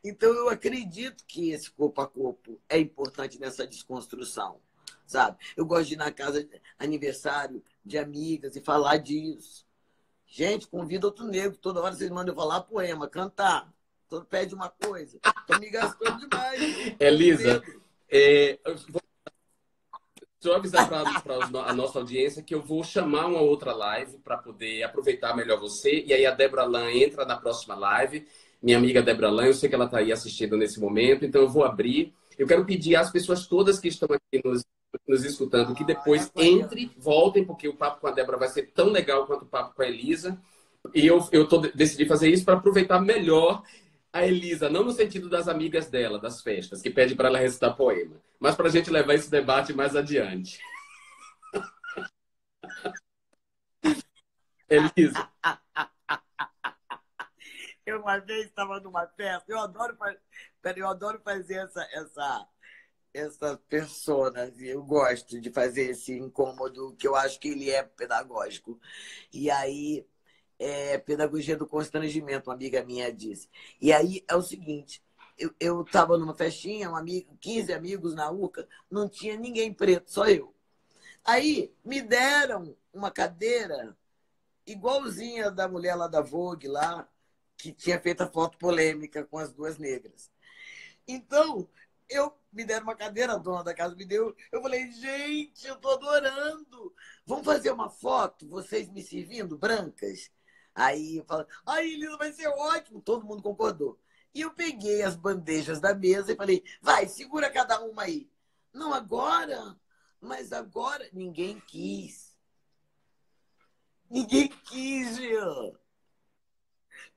Então eu acredito que esse corpo a corpo é importante nessa desconstrução, sabe? Eu gosto de ir na casa de aniversário de amigas e falar disso. Gente, convida outro negro, toda hora vocês mandam eu falar poema, cantar. Todo pede uma coisa. Estão me gastando demais. Elisa, deixa eu avisar para a nossa audiência que eu vou chamar uma outra live para poder aproveitar melhor você. E aí a Débora Lan entra na próxima live. Minha amiga Débora Lan, eu sei que ela está aí assistindo nesse momento, então eu vou abrir. Eu quero pedir às pessoas todas que estão aqui nos escutando que depois voltem, porque o papo com a Débora vai ser tão legal quanto o papo com a Elisa. E eu decidi fazer isso para aproveitar melhor a Elisa, não no sentido das amigas dela, das festas, que pede para ela recitar poema, mas para a gente levar esse debate mais adiante. Elisa. Eu uma vez estava numa festa, eu adoro fazer essa persona, eu gosto de fazer esse incômodo, que eu acho que ele é pedagógico. E aí, pedagogia do constrangimento, uma amiga minha disse. E aí é o seguinte, eu estava numa festinha, 15 amigos na UCA, não tinha ninguém preto, só eu. Aí me deram uma cadeira igualzinha da mulher lá da Vogue, lá, que tinha feito a foto polêmica com as duas negras. Então, me deram uma cadeira, a dona da casa me deu. Eu falei, gente, eu tô adorando. Vamos fazer uma foto, vocês me servindo, brancas? Aí eu falei, Elisa, vai ser ótimo. Todo mundo concordou. E eu peguei as bandejas da mesa e falei, vai, segura cada uma aí. Não, agora, mas agora ninguém quis. Ninguém quis, Jean.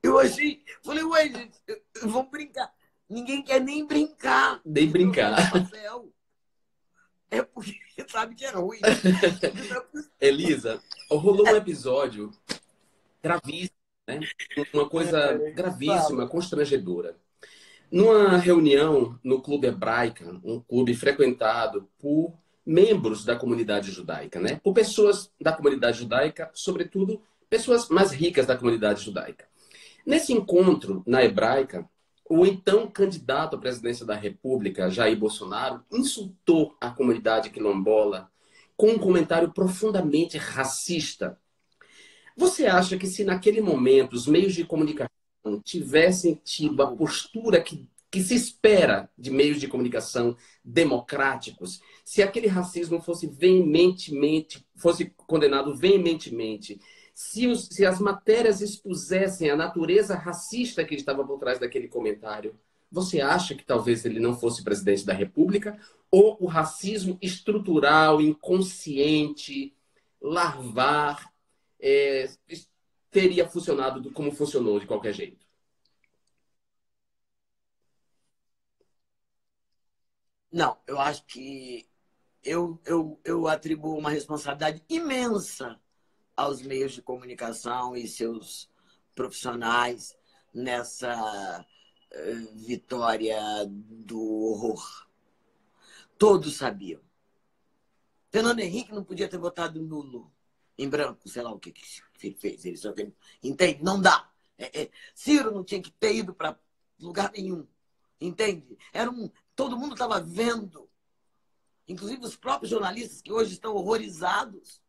Eu achei, falei, ué, gente, vamos brincar. Ninguém quer nem brincar. Nem brincar. É porque sabe que é ruim. Elisa, rolou um episódio gravíssimo, né? Uma coisa gravíssima, constrangedora. Numa reunião no Clube Hebraica, um clube frequentado por membros da comunidade judaica, né? Por pessoas da comunidade judaica, sobretudo pessoas mais ricas da comunidade judaica. Nesse encontro na Hebraica, o então candidato à presidência da República, Jair Bolsonaro, insultou a comunidade quilombola com um comentário profundamente racista. Você acha que se naquele momento os meios de comunicação tivessem tido a postura que se espera de meios de comunicação democráticos, se aquele racismo fosse veementemente, fosse condenado veementemente, se as matérias expusessem a natureza racista que estava por trás daquele comentário, você acha que talvez ele não fosse presidente da República? Ou o racismo estrutural, inconsciente, larvar, é, teria funcionado como funcionou de qualquer jeito? Não, eu acho que eu atribuo uma responsabilidade imensa aos meios de comunicação e seus profissionais nessa vitória do horror. Todos sabiam. Fernando Henrique não podia ter votado nulo, em branco, sei lá o que ele fez. Ele só tem... Entende? Não dá. Ciro não tinha que ter ido para lugar nenhum. Entende? Todo mundo estava vendo. Inclusive os próprios jornalistas que hoje estão horrorizados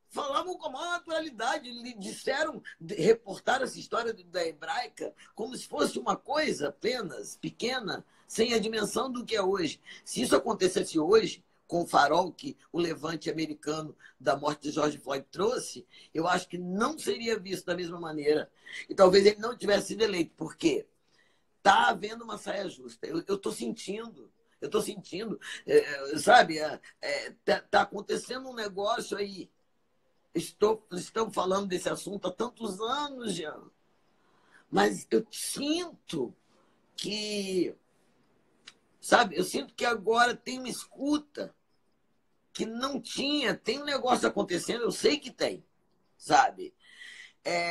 falavam com a maior naturalidade, lhe disseram, reportaram essa história da hebraica como se fosse uma coisa apenas pequena, sem a dimensão do que é hoje. Se isso acontecesse hoje, com o farol que o levante americano da morte de George Floyd trouxe, eu acho que não seria visto da mesma maneira. E talvez ele não tivesse sido eleito. Por quê? Está havendo uma saia justa. Eu estou sentindo. Eu estou sentindo. Sabe? Está acontecendo um negócio aí. Estão falando desse assunto há tantos anos, Jean. Mas eu sinto que, sabe, eu sinto que agora tem uma escuta que não tinha, tem um negócio acontecendo, eu sei que tem, sabe?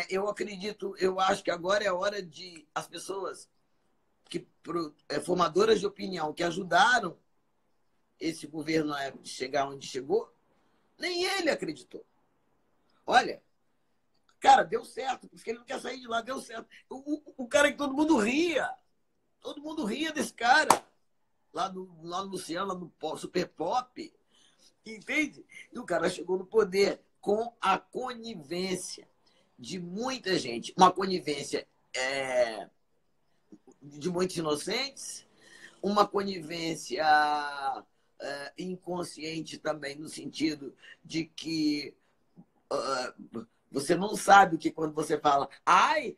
Eu acredito, eu acho que agora é hora de as pessoas formadoras de opinião que ajudaram esse governo a chegar onde chegou, nem ele acreditou. Olha, cara, deu certo, porque ele não quer sair de lá, deu certo. O cara que todo mundo ria desse cara, lá no Luciano, lá no Super Pop, entende? E o cara chegou no poder com a conivência de muita gente, uma conivência de muitos inocentes, uma conivência inconsciente também, no sentido de que você não sabe o que quando você fala, ai,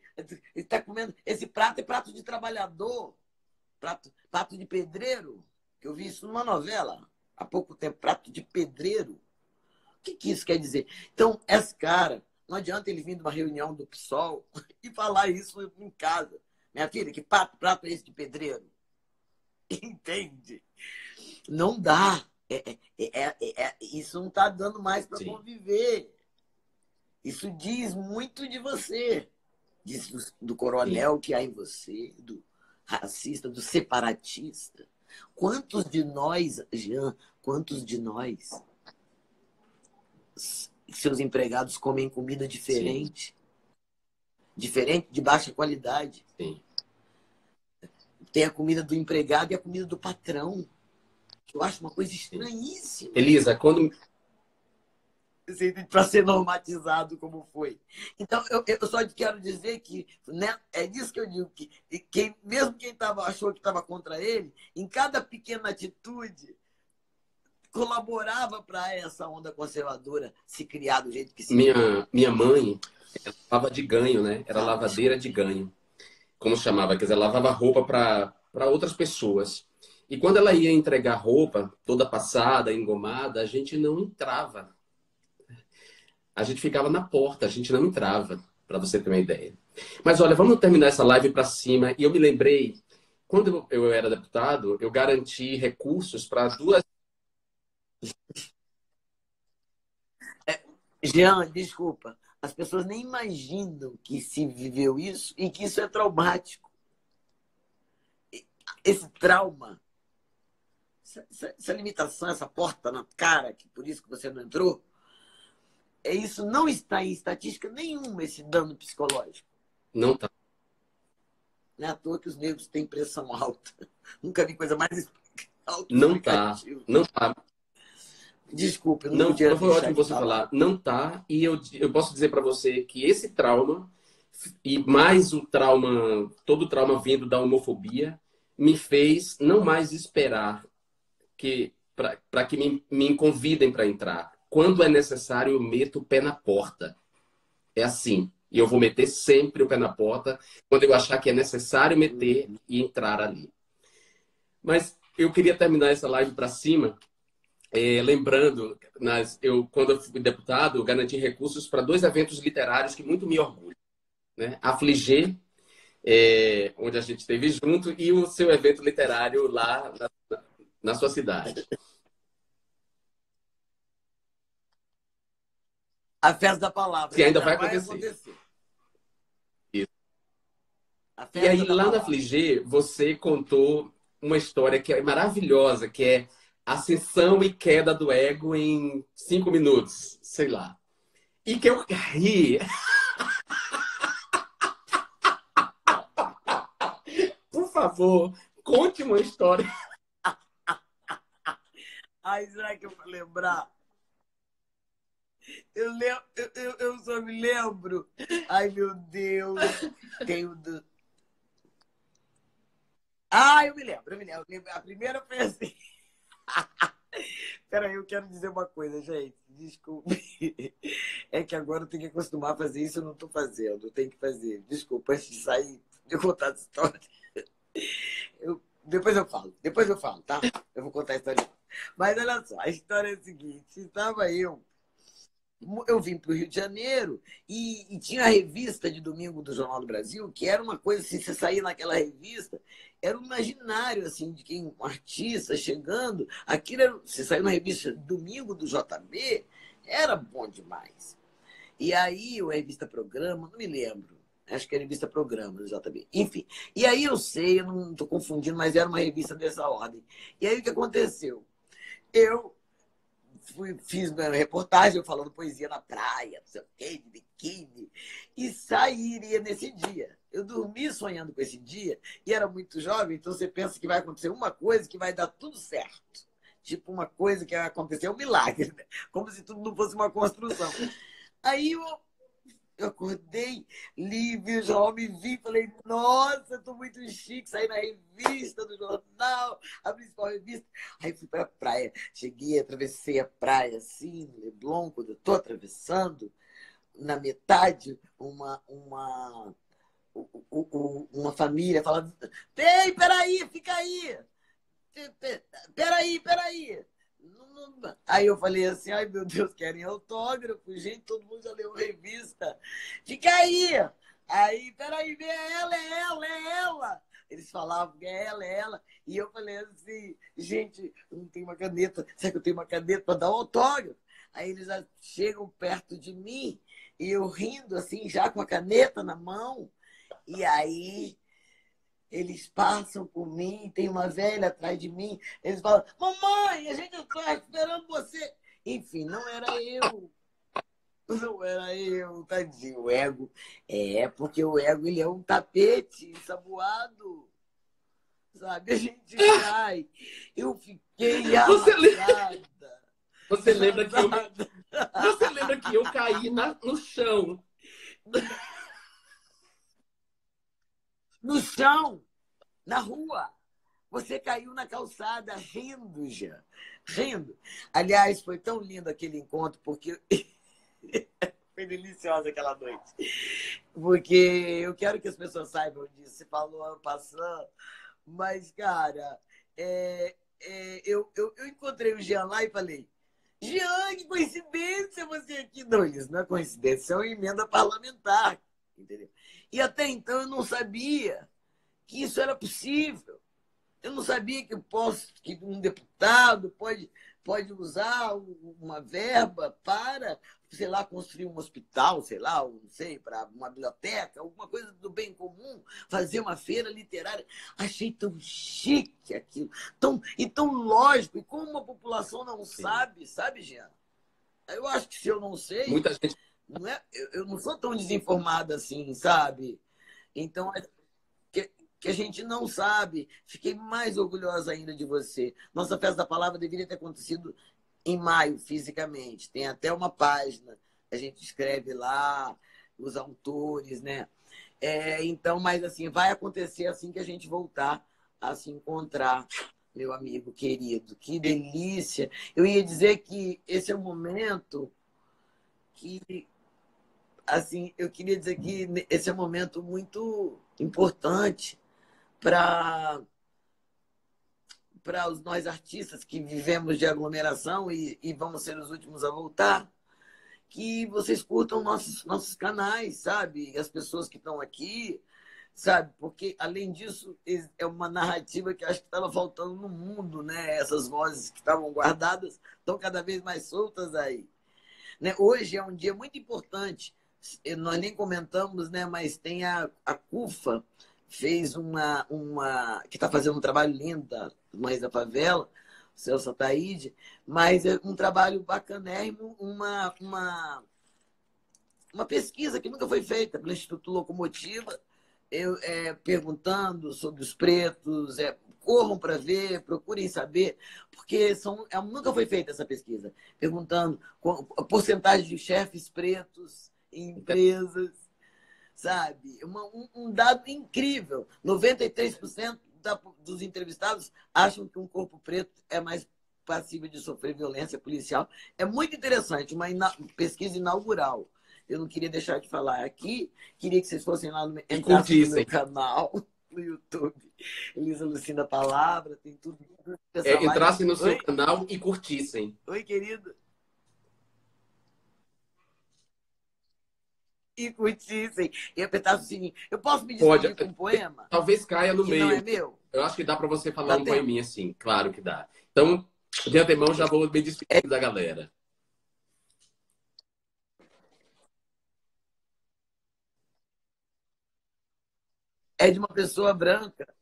está comendo, esse prato é prato de trabalhador, prato de pedreiro, que eu vi isso numa novela há pouco tempo, prato de pedreiro. O que isso quer dizer? Então, esse cara, não adianta ele vir de uma reunião do PSOL e falar isso em casa. Minha filha, que prato é esse de pedreiro? Entende? Não dá. Isso não está dando mais para conviver. Isso diz muito de você. Diz do coronel que há em você, do racista, do separatista. Quantos de nós, Jean, seus empregados comem comida diferente? Sim. Diferente, de baixa qualidade. Sim. Tem a comida do empregado e a comida do patrão. Eu acho uma coisa estranhíssima. Elisa, quando... para ser normatizado como foi. Então, eu só quero dizer que, né, é disso que eu digo, que mesmo quem achou que estava contra ele, em cada pequena atitude, colaborava para essa onda conservadora se criar do jeito que se Minha mãe, ela lavava de ganho, né? Era lavadeira de ganho, como chamava, quer dizer, lavava roupa para outras pessoas. E quando ela ia entregar roupa, toda passada, engomada, a gente não entrava. A gente ficava na porta, a gente não entrava, para você ter uma ideia. Mas olha, vamos terminar essa live para cima. E eu me lembrei, quando eu era deputado, eu garanti recursos para duas... Jean, desculpa. As pessoas nem imaginam que se viveu isso e que isso é traumático. Esse trauma, essa limitação, essa porta na cara, que por isso que você não entrou, isso não está em estatística nenhuma, esse dano psicológico. Não está. Não é à toa que os negros têm pressão alta. Nunca vi coisa mais Não tá, autoexplicativa. não tá. Desculpa, eu não Não, podia não foi deixar ótimo de você falar. falar. Não tá. E eu posso dizer para você que esse trauma, e mais o trauma, todo o trauma vindo da homofobia, me fez não mais esperar que para que me convidem para entrar. Quando é necessário, eu meto o pé na porta. É assim. E eu vou meter sempre o pé na porta quando eu achar que é necessário meter e entrar ali. Mas eu queria terminar essa live para cima, lembrando, quando eu fui deputado, eu garanti recursos para dois eventos literários que muito me orgulham, né? A Fligê, onde a gente esteve junto, e o seu evento literário lá na sua cidade. A festa da palavra, Que que ainda ainda vai vai acontecer. acontecer. Isso. A E aí, festa da lá na palavra. Fligê, você contou uma história que é maravilhosa, que é ascensão e queda do ego em 5 minutos, sei lá. E que eu ri. Por favor, conte uma história. Ai, será que eu vou lembrar? Eu só me lembro. Ai, meu Deus. Tenho. Ah, eu me lembro, eu me lembro. A primeira foi assim. Peraí, eu quero dizer uma coisa, gente. Desculpe. É que agora eu tenho que acostumar a fazer isso, eu não estou fazendo. Eu tenho que fazer. Desculpa, antes de sair, de eu contar essa história. Depois eu falo, tá? Eu vou contar a história. Mas olha só, a história é a seguinte: estava eu vim para o Rio de Janeiro e tinha a revista de domingo do Jornal do Brasil, que era uma coisa assim, você saía naquela revista, era um imaginário assim, de quem, um artista chegando, aquilo era, você saiu na revista Domingo do JB, era bom demais. E aí, a revista Programa, não me lembro, acho que era a revista Programa do JB, enfim. E aí eu sei, eu não estou confundindo, mas era uma revista dessa ordem. E aí o que aconteceu? Eu fiz uma reportagem falando poesia na praia, não sei o quê, de biquíni, e sairia nesse dia. Eu dormi sonhando com esse dia e era muito jovem, então você pensa que vai acontecer uma coisa que vai dar tudo certo. Tipo uma coisa que vai acontecer, um milagre, né? Como se tudo não fosse uma construção. Aí eu acordei, li, vi o jornal, me vi, falei, nossa, estou muito chique, saí na revista do jornal, a principal revista. Aí fui para a praia, cheguei, atravessei a praia assim, no Leblon, quando eu estou atravessando, na metade, uma família falava, ei, peraí, fica aí, peraí. Aí eu falei assim, ai meu Deus, querem autógrafo? Gente, todo mundo já leu revista. Fica aí! Aí, peraí, é ela, é ela, é ela! Eles falavam, é ela. E eu falei assim, gente, eu não tenho uma caneta. Será que eu tenho uma caneta para dar um autógrafo? Aí eles já chegam perto de mim, e eu rindo assim, já com a caneta na mão. E aí eles passam por mim, tem uma velha atrás de mim, eles falam, mamãe, a gente está esperando você. Enfim, não era eu. Não era eu, tadinho. O ego. Porque o ego ele é um tapete ensaboado. Sabe? A gente cai. Eu fiquei Você, arrasada. você lembra que você lembra que eu caí no chão? No chão, na rua. Você caiu na calçada rindo já. Rindo. Aliás, foi tão lindo aquele encontro, porque foi deliciosa aquela noite. Porque eu quero que as pessoas saibam disso. Você falou ano passando, mas, cara, eu encontrei o Jean lá e falei, Jean, que coincidência você aqui. Não, isso não é coincidência, é uma emenda parlamentar. Entendeu? E até então eu não sabia que isso era possível. Eu não sabia que um deputado pode usar uma verba para, sei lá, construir um hospital, sei lá, não sei, para uma biblioteca, alguma coisa do bem comum, fazer uma feira literária. Achei tão chique aquilo, e tão lógico. E como a população não Sim. sabe, Jean? Eu acho que se eu não sei, Muita gente. eu não sou tão desinformada assim, sabe? Então, que a gente não sabe. Fiquei mais orgulhosa ainda de você. Nossa festa da palavra deveria ter acontecido em maio, fisicamente. Tem até uma página, a gente escreve lá os autores, né? Então, mas assim, vai acontecer assim que a gente voltar a se encontrar, meu amigo querido. Que delícia! Eu ia dizer que esse é o momento que, assim, eu queria dizer que esse é um momento muito importante para os nós artistas que vivemos de aglomeração e vamos ser os últimos a voltar, que vocês curtam nossos canais, sabe? As pessoas que estão aqui, sabe? Porque, além disso, é uma narrativa que acho que estava faltando no mundo, né? Essas vozes que estavam guardadas estão cada vez mais soltas aí. Né? Hoje é um dia muito importante, nós nem comentamos, né? Mas tem a CUFA, fez que está fazendo um trabalho lindo das Mães da Favela, o Celso Ataíde, mas é um trabalho bacanérrimo, uma pesquisa que nunca foi feita pelo Instituto Locomotiva, perguntando sobre os pretos, corram para ver, procurem saber, porque nunca foi feita essa pesquisa, perguntando a porcentagem de chefes pretos em empresas, sabe? Um dado incrível. 93% dos entrevistados acham que um corpo preto é mais passível de sofrer violência policial. É muito interessante, uma pesquisa inaugural. Eu não queria deixar de falar aqui, queria que vocês fossem lá entrassem no meu canal, no YouTube. Elisa Lucinda Palavra, tem tudo. Entrassem no seu canal e curtissem. Oi, querido. E curtissem. E apertasse o sininho. Eu posso me despedir com um poema? Talvez caia no meio. Não é meu? Eu acho que dá para você falar um poeminha assim. Claro que dá. Então, de antemão, já vou me despedir da galera. É de uma pessoa branca.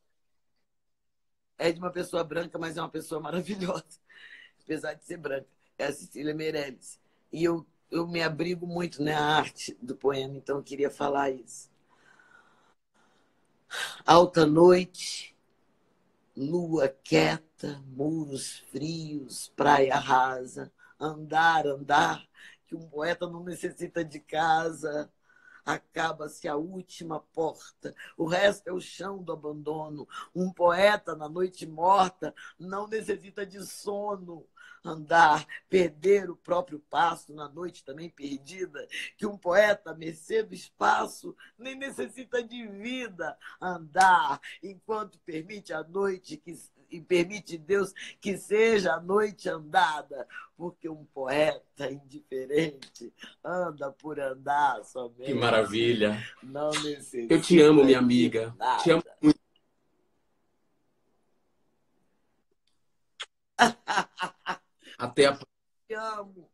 É de uma pessoa branca, mas é uma pessoa maravilhosa. Apesar de ser branca. É a Cecília Meirelles. E eu me abrigo muito na arte do poema, então eu queria falar isso. Alta noite, lua quieta, muros frios, praia rasa, andar, andar, que um poeta não necessita de casa. Acaba-se a última porta, o resto é o chão do abandono. Um poeta na noite morta não necessita de sono. Andar, perder o próprio passo na noite também perdida, que um poeta, à mercê do espaço, nem necessita de vida. Andar, enquanto permite a noite e permite Deus que seja a noite andada, porque um poeta indiferente anda por andar somente. Que maravilha. Não necessita. Eu te amo, minha amiga. Nada. Te amo muito. Até a Te amo.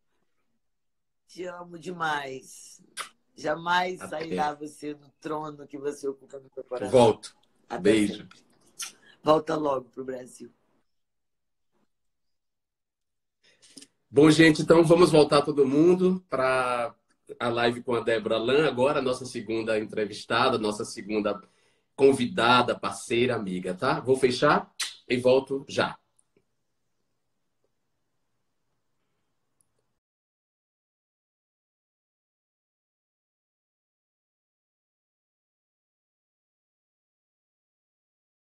Te amo demais. Jamais sairá você do trono que você ocupa no meu coração. Volto. Até Beijo. sempre. Volta logo pro Brasil. Bom, gente, então vamos voltar todo mundo para a live com a Débora Lan, agora nossa segunda entrevistada, nossa segunda convidada, parceira, amiga, tá? Vou fechar e volto já.